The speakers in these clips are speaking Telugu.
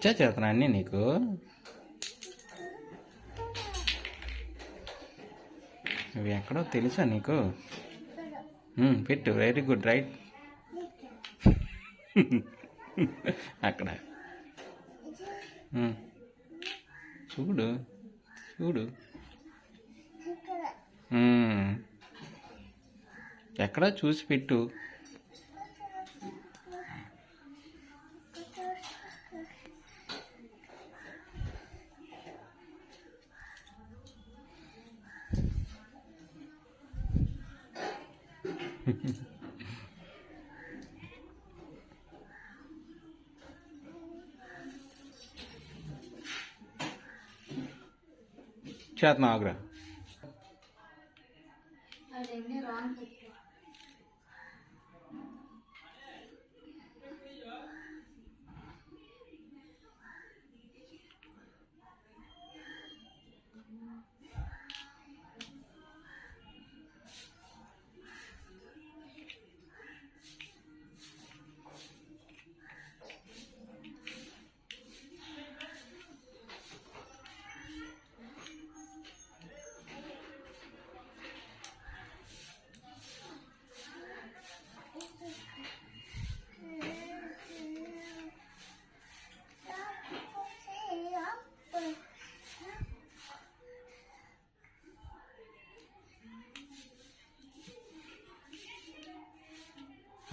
వచ్చా చేతనా అన్నీ నీకు? ఇవి ఎక్కడో తెలుసా నీకు? పెట్టు. Very good. రైట్. అక్కడ చూడు చూడు. ఎక్కడ చూసి పెట్టు. చేతనా ఆగ్రా.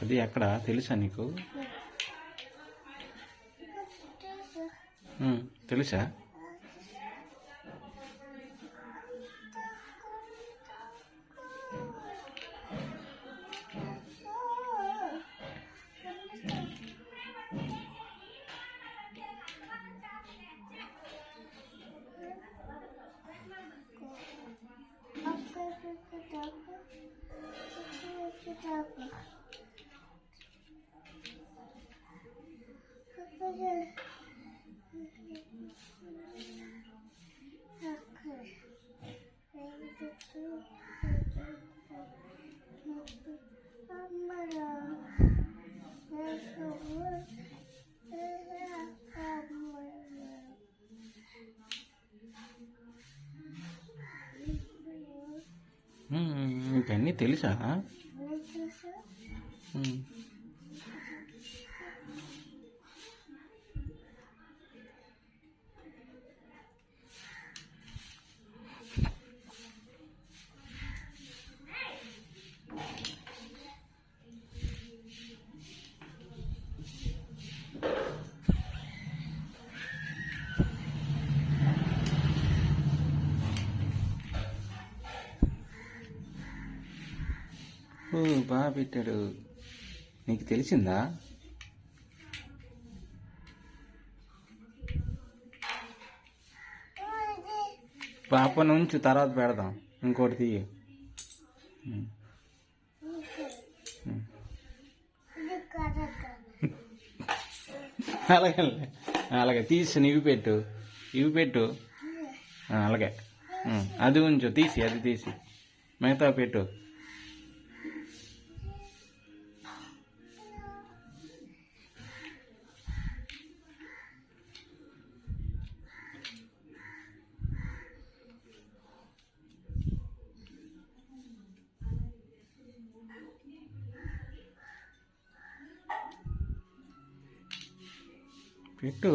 అది ఎక్కడ తెలుసా నీకు? తెలుసా? నీకన్నీ తెలుసా? బాగా పెట్టాడు. నీకు తెలిసిందా? పాప నుంచి తర్వాత పెడదాం. ఇంకోటి తీయ. అలాగే అలాగే తీసి ఇవి పెట్టు. ఇవి పెట్టు. అలాగే అది ఉంచు. తీసి అది తీసి మిగతా పెట్టు. పెట్టు.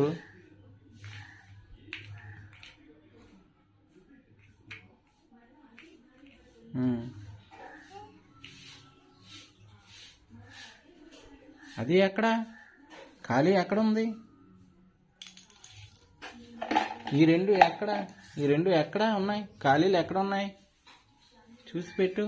అది ఎక్కడ ఖాళీ ఎక్కడ ఉంది? ఈ రెండు ఎక్కడ ఉన్నాయి? ఖాళీలు ఎక్కడ ఉన్నాయి? చూసి పెట్టు.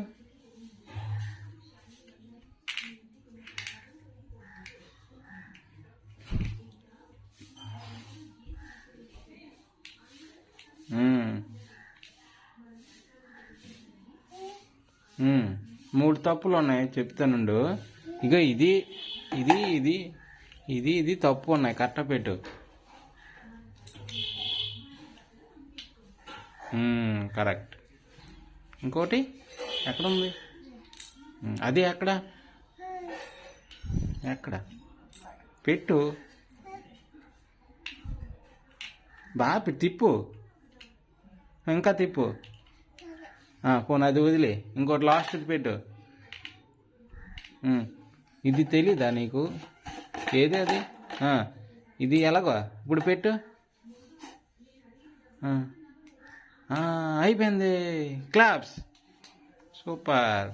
మూడు తప్పులు ఉన్నాయి చెప్తానుండు. ఇక ఇది ఇది ఇది ఇది ఇది తప్పు ఉన్నాయి. కరెక్ట్ పెట్టు. కరెక్ట్. ఇంకోటి ఎక్కడుంది? అది ఎక్కడ పెట్టు. బాగా తిప్పు, ఇంకా తిప్పు. పోనీ అది వదిలే, ఇంకోటి లాస్ట్కి పెట్టు. ఇది తెలీదా నీకు? ఏది అది? ఇది ఎలాగో ఇప్పుడు పెట్టు. అయిపోయింది. క్లాప్స్. సూపర్.